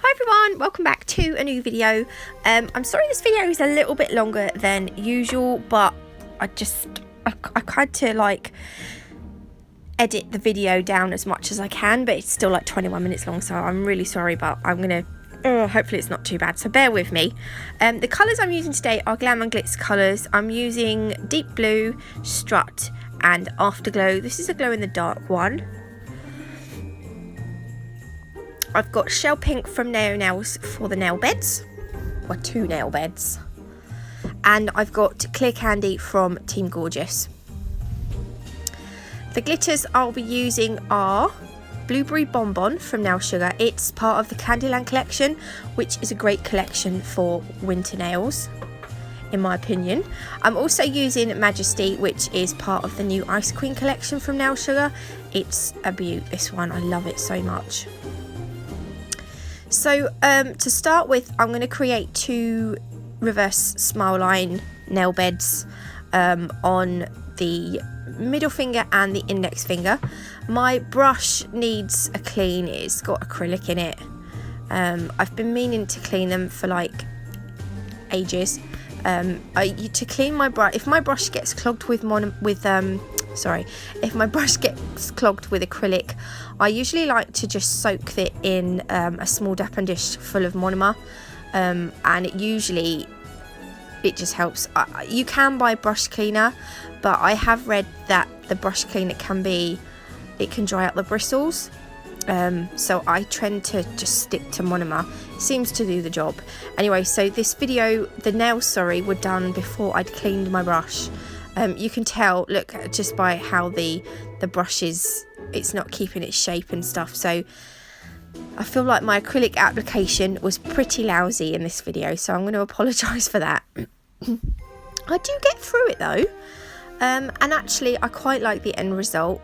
Hi everyone, welcome back to a new video. I'm sorry this video is a little bit longer than usual, but I tried to like edit the video down as much as I can, but it's still like 21 minutes long, so I'm really sorry, but I'm gonna hopefully it's not too bad, so bear with me. The colours I'm using today are Glam and Glits colours. I'm using Deep Blue, Strut and Afterglow. This is a glow in the dark one. I've got Shell Pink from Nail Nails for the nail beds, or 2 nail beds, and I've got Clear Candy from Team Gorgeous. The glitters I'll be using are Blueberry Bonbon from Nail Sugar. It's part of the Candyland collection, which is a great collection for winter nails, in my opinion. I'm also using Majesty, which is part of the new Ice Queen collection from Nail Sugar. It's a beaut, this one. I love it so much. So to start with, I'm going to create 2 reverse smile line nail beds on the middle finger and the index finger. My brush needs a clean. It's got acrylic in it. I've been meaning to clean them for like ages. To clean my brush, if my brush gets clogged with if my brush gets clogged with acrylic, I usually like to just soak it in a small dappen dish full of monomer, and it just helps. You can buy brush cleaner, but I have read that the brush cleaner can dry out the bristles, so I tend to just stick to monomer. It seems to do the job. Anyway, so this video, the nails were done before I'd cleaned my brush. You can tell, look, just by how the brush it's not keeping its shape and stuff. So I feel like my acrylic application was pretty lousy in this video, so I'm going to apologise for that. I do get through it though, and actually I quite like the end result.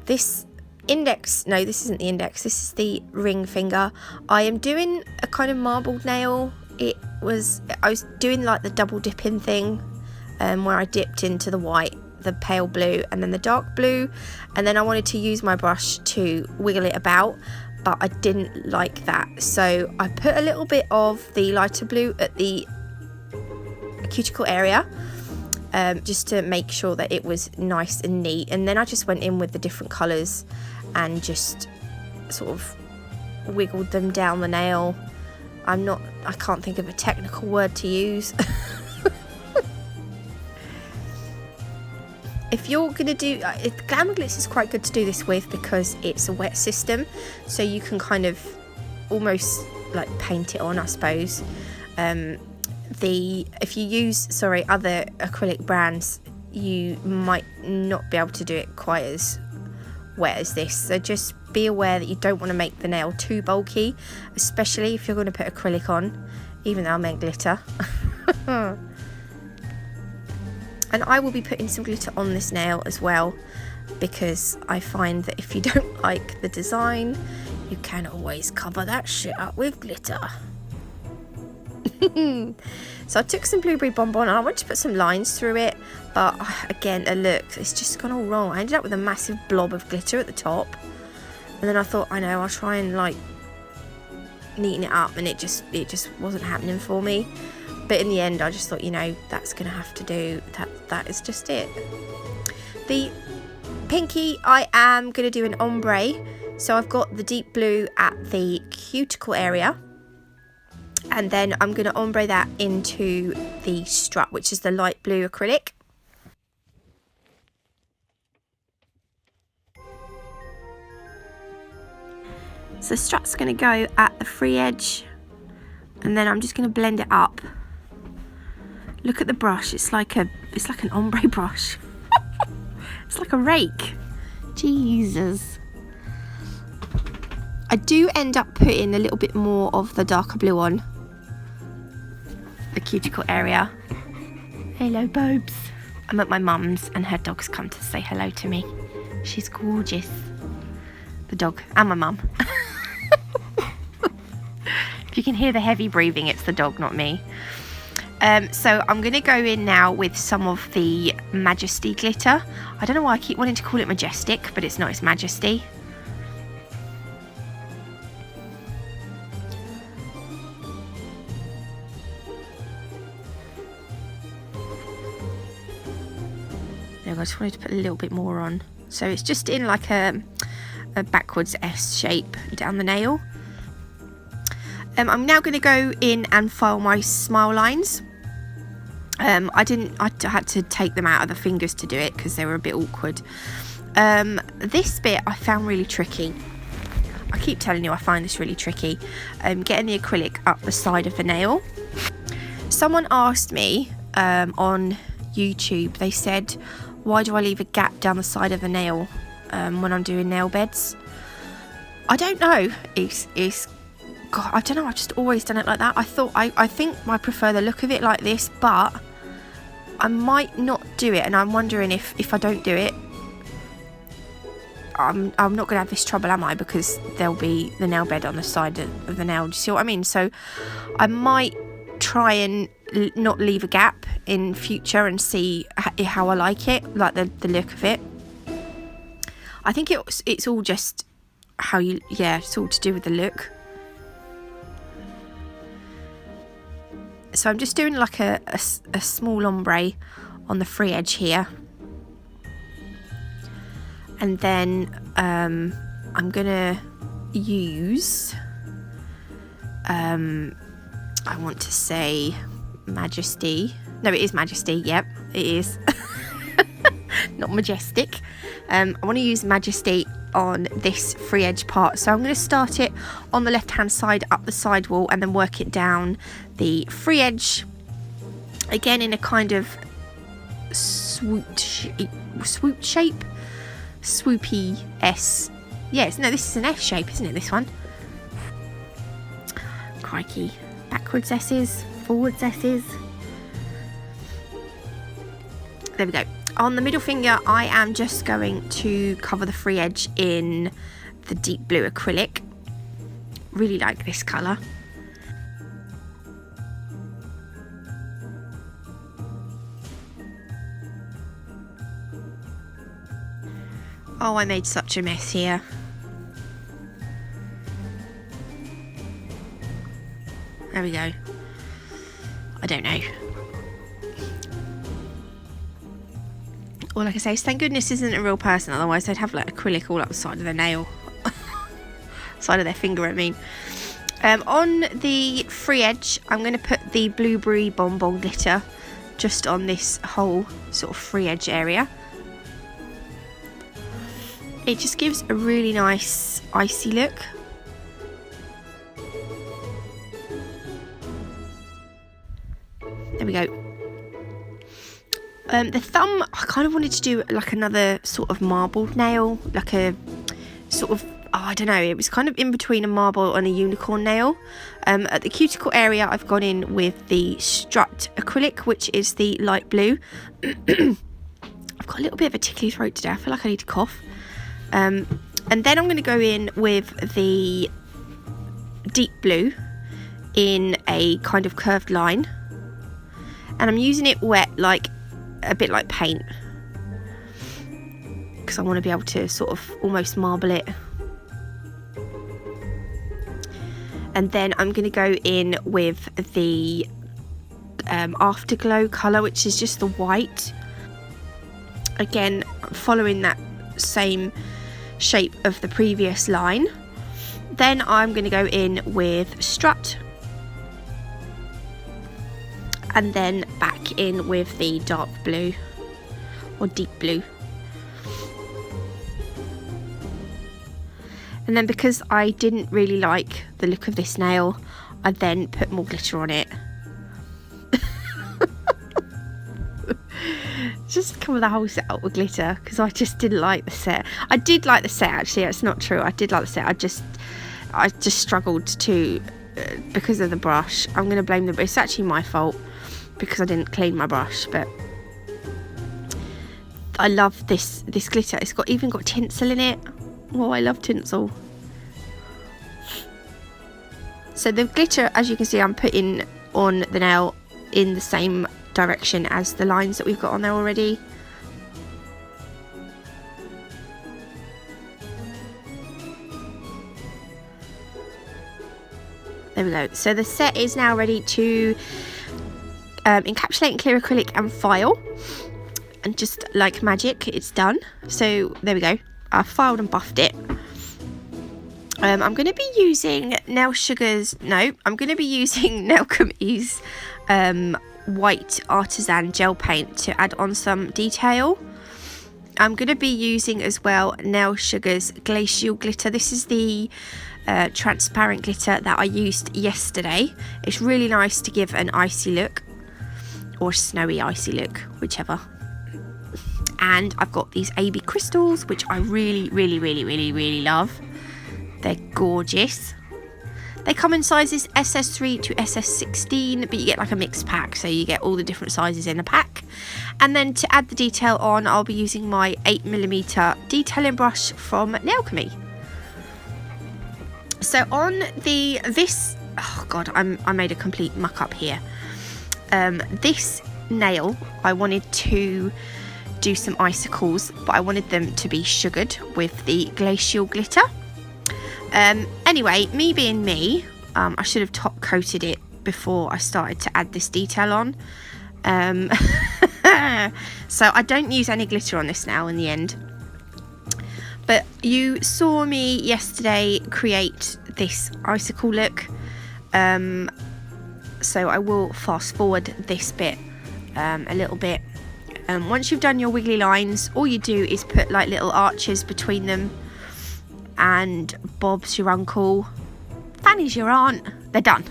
This isn't the index, this is the ring finger. I am doing a kind of marbled nail. I was doing like the double dipping thing, where I dipped into the white, the pale blue and then the dark blue, and then I wanted to use my brush to wiggle it about, but I didn't like that, so I put a little bit of the lighter blue at the cuticle area, just to make sure that it was nice and neat, and then I just went in with the different colours and just sort of wiggled them down the nail. I can't think of a technical word to use. If you're going to do, Glam and Glitz is quite good to do this with because it's a wet system, so you can kind of almost like paint it on, I suppose. If you use, other acrylic brands, you might not be able to do it quite as wet as this, so just be aware that you don't want to make the nail too bulky, especially if you're going to put acrylic on, even though I meant glitter. And I will be putting some glitter on this nail as well, because I find that if you don't like the design, you can always cover that shit up with glitter. So I took some Blueberry Bonbon and I wanted to put some lines through it, but again, look, it's just gone all wrong. I ended up with a massive blob of glitter at the top, and then I thought, I'll try and like neaten it up, and it just wasn't happening for me. But in the end, I just thought, that's going to have to do. That is just it. The pinky, I am going to do an ombre. So I've got the deep blue at the cuticle area, and then I'm going to ombre that into the strut, which is the light blue acrylic. So strut's going to go at the free edge, and then I'm just going to blend it up. Look at the brush, it's like an ombre brush. It's like a rake. Jesus. I do end up putting a little bit more of the darker blue on the cuticle area. Hello, Bobes. I'm at my mum's and her dog's come to say hello to me. She's gorgeous. The dog and my mum. If you can hear the heavy breathing, it's the dog, not me. So I'm going to go in now with some of the Majesty glitter. I don't know why I keep wanting to call it Majestic, but it's not, it's Majesty. I just wanted to put a little bit more on. So it's just in like a backwards S shape down the nail. I'm now going to go in and file my smile lines. I had to take them out of the fingers to do it because they were a bit awkward. This bit I found really tricky. I keep telling you I find this really tricky. Getting the acrylic up the side of the nail. Someone asked me on YouTube, they said, why do I leave a gap down the side of the nail when I'm doing nail beds? I don't know. God, I don't know, I've just always done it like that. I think I prefer the look of it like this, but I might not do it, and I'm wondering if I don't do it, I'm not going to have this trouble, am I? Because there'll be the nail bed on the side of the nail. Do you see what I mean? So I might try and not leave a gap in future and see how I like it, like the look of it. I think it's all just how you, it's all to do with the look. So I'm just doing like a small ombre on the free edge here. And then I'm gonna use, I want to say Majesty. No, it is Majesty. Yep, it is. Not Majestic. I want to use Majesty on this free edge part. So I'm going to start it on the left hand side up the side wall and then work it down the free edge. Again in a kind of swoop shape. Swoopy S. Yes, no, this is an S shape, isn't it, this one? Crikey. Backwards S's, forwards S's. There we go. On the middle finger, I am just going to cover the free edge in the deep blue acrylic. Really like this colour. Oh, I made such a mess here. There we go. I don't know. All I can say is thank goodness this isn't a real person, otherwise they'd have like acrylic all up the side of their nail. Side of their finger, I mean. On the free edge, I'm going to put the blueberry bonbon glitter just on this whole sort of free edge area. It just gives a really nice icy look. There we go. The thumb, I kind of wanted to do like another sort of marbled nail, like a sort of, I don't know, it was kind of in between a marble and a unicorn nail. At the cuticle area, I've gone in with the Strut acrylic, which is the light blue. I've got a little bit of a tickly throat today. I feel like I need to cough. And then I'm going to go in with the deep blue in a kind of curved line. And I'm using it wet, like a bit like paint, because I want to be able to sort of almost marble it. And then I'm going to go in with the Afterglow colour, which is just the white. Again, following that same shape of the previous line. Then I'm going to go in with Strut, and then back in with the dark blue or deep blue. And then because I didn't really like the look of this nail, I then put more glitter on it. Just cover the whole set up with glitter because I just didn't like the set. I did like the set, actually. It's not true. I did like the set. I just struggled to because of the brush. I'm going to blame the brush. It's actually my fault because I didn't clean my brush. But I love this glitter. It's even got tinsel in it. Oh, I love tinsel. So the glitter, as you can see, I'm putting on the nail in the same direction as the lines that we've got on there already. There we go. So the set is now ready to encapsulate in clear acrylic and file. and just like magic, it's done. So there we go. I filed and buffed it. I'm going to be using I'm going to be using Nalchemy's white artisan gel paint to add on some detail. I'm going to be using as well Nail Sugar's Glacial Glitter. This is the transparent glitter that I used yesterday. It's really nice to give an icy look, or snowy icy look, whichever. And I've got these AB crystals, which I really love. They're gorgeous. They come in sizes SS3 to SS16, but you get like a mixed pack, so you get all the different sizes in a pack. And then to add the detail on, I'll be using my 8mm detailing brush from Nalchemy. So on oh god, I made a complete muck up here. This nail, I wanted to do some icicles, but I wanted them to be sugared with the Glacial Glitter. Anyway, me being me, I should have top coated it before I started to add this detail on. So I don't use any glitter on this now in the end. But you saw me yesterday create this icicle look. So I will fast forward this bit a little bit. Once you've done your wiggly lines, all you do is put like little arches between them. And Bob's your uncle, Fanny's your aunt. They're done.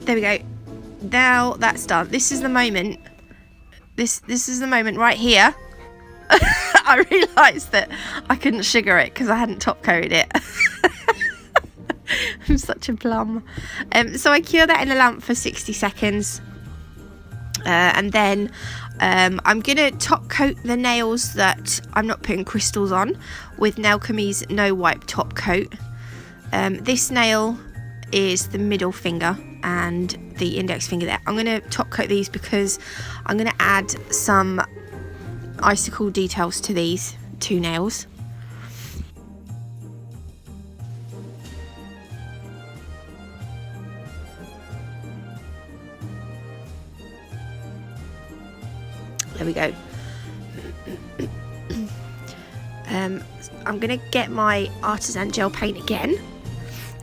There we go. Now that's done. This is the moment. This is the moment right here. I realised that I couldn't sugar it because I hadn't top coated it. I'm such a plum. So I cure that in the lamp for 60 seconds. And then I'm going to top coat the nails that I'm not putting crystals on with Nalchemy's No Wipe Top Coat. This nail is the middle finger and the index finger there. I'm going to top coat these because I'm going to add some icicle details to these two nails. There we go. I'm going to get my artisan gel paint again.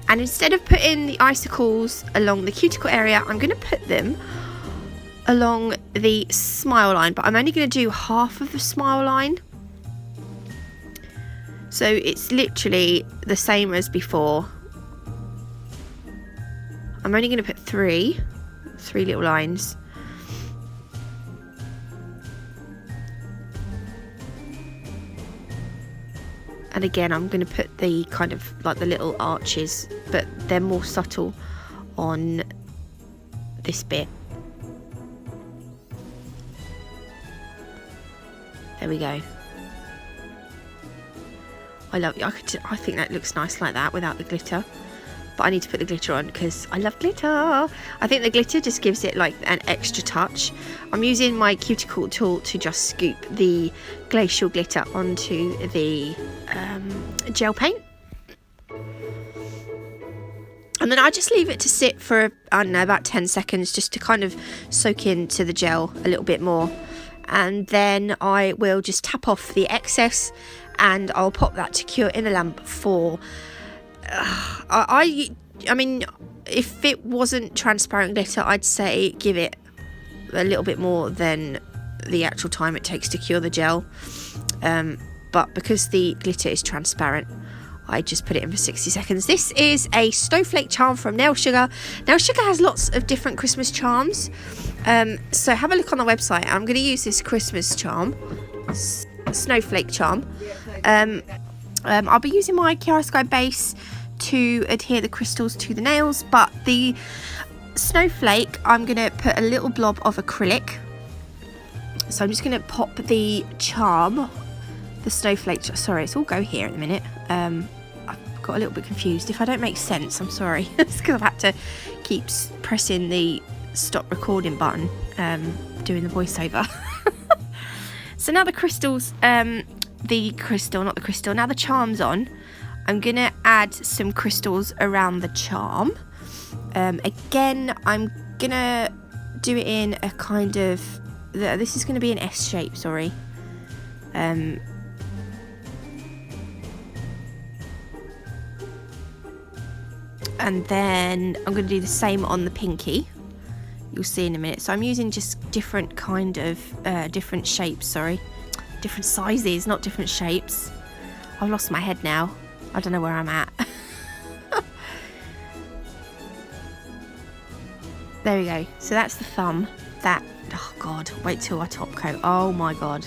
And instead of putting the icicles along the cuticle area, I'm going to put them along the smile line. But I'm only going to do half of the smile line. So it's literally the same as before. I'm only going to put three little lines. And again, I'm going to put the kind of like the little arches, but they're more subtle on this bit. There we go. I love it. I think that looks nice like that without the glitter. But I need to put the glitter on because I love glitter. I think the glitter just gives it like an extra touch. I'm using my cuticle tool to just scoop the glacial glitter onto the gel paint. And then I just leave it to sit for, I don't know, about 10 seconds just to kind of soak into the gel a little bit more. And then I will just tap off the excess and I'll pop that to cure in the lamp for... I mean, if it wasn't transparent glitter, I'd say give it a little bit more than the actual time it takes to cure the gel. But because the glitter is transparent, I just put it in for 60 seconds. This is a Snowflake Charm from Nail Sugar. Nail Sugar has lots of different Christmas charms. So have a look on the website. I'm going to use this Christmas charm, Snowflake Charm. I'll be using my Chiaroscuro base to adhere the crystals to the nails, but the snowflake I'm going to put a little blob of acrylic. So I'm just going to pop the charm, the Snowflake, sorry, it's all go here at the minute. I've got a little bit confused. If I don't make sense, I'm sorry. It's because I've had to keep pressing the stop recording button, doing the voiceover. So now the crystals, now the charm's on, I'm gonna add some crystals around the charm. Again, I'm gonna do it in a kind of, this is gonna be an S shape, sorry. And then I'm gonna do the same on the pinky. You'll see in a minute. So I'm using just different kind of different shapes, sorry, different sizes, not different shapes. I've lost my head now. I don't know where I'm at. There we go. So that's the thumb. That, oh god, wait till I top coat. Oh my god.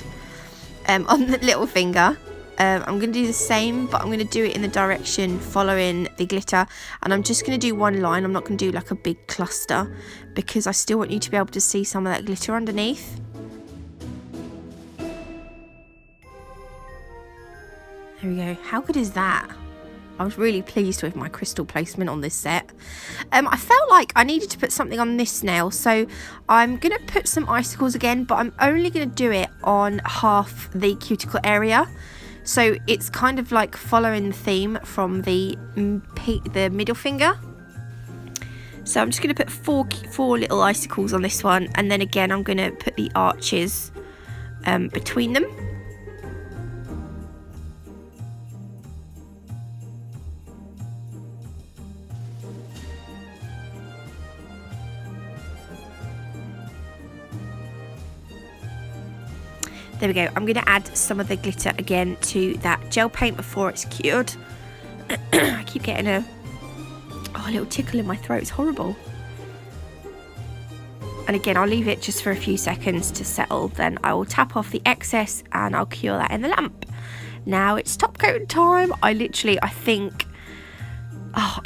On the little finger, I'm going to do the same, but I'm going to do it in the direction following the glitter, and I'm just going to do one line. I'm not going to do like a big cluster because I still want you to be able to see some of that glitter underneath. There we go. How good is that? I was really pleased with my crystal placement on this set. I felt like I needed to put something on this nail, so I'm going to put some icicles again, but I'm only going to do it on half the cuticle area. So it's kind of like following the theme from the middle finger. So I'm just going to put four little icicles on this one, and then again I'm going to put the arches between them. There we go. I'm going to add some of the glitter again to that gel paint before it's cured. I keep getting a little tickle in my throat. It's horrible. And again, I'll leave it just for a few seconds to settle. Then I will tap off the excess and I'll cure that in the lamp. Now it's top coat time. I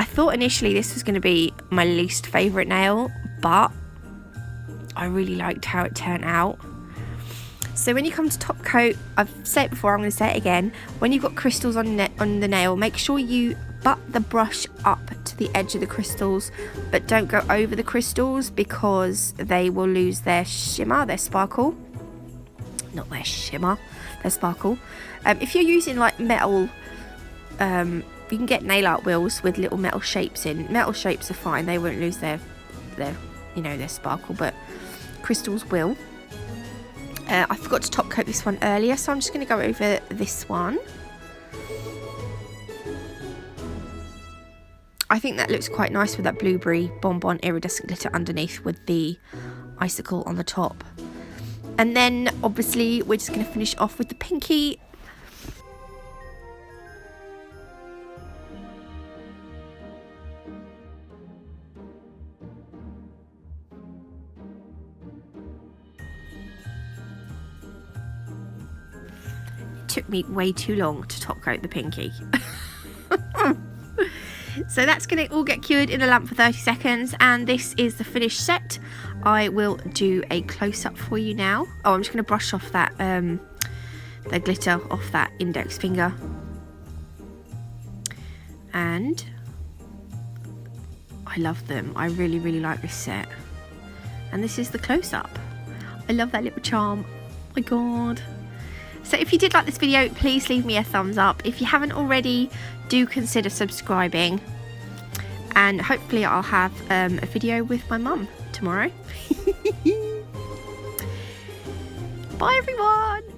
thought initially this was going to be my least favourite nail, but I really liked how it turned out. So when you come to top coat, I've said it before, I'm going to say it again, when you've got crystals on the nail, make sure you butt the brush up to the edge of the crystals, but don't go over the crystals because they will lose their shimmer, their sparkle. Not their shimmer, their sparkle. If you're using like metal, you can get nail art wheels with little metal shapes in. Metal shapes are fine, they won't lose their sparkle, but crystals will. I forgot to top coat this one earlier, so I'm just going to go over this one. I think that looks quite nice with that blueberry bonbon iridescent glitter underneath with the icicle on the top. And then obviously we're just going to finish off with the pinky. Took me way too long to top coat the pinky. So that's going to all get cured in a lamp for 30 seconds, and this is the finished set. I will do a close-up for you now. Oh, I'm just going to brush off that the glitter off that index finger, and I love them. I really like this set, and this is the close-up. I love that little charm. Oh my god. So if you did like this video, please leave me a thumbs up. If you haven't already, do consider subscribing. And hopefully I'll have a video with my mum tomorrow. Bye everyone!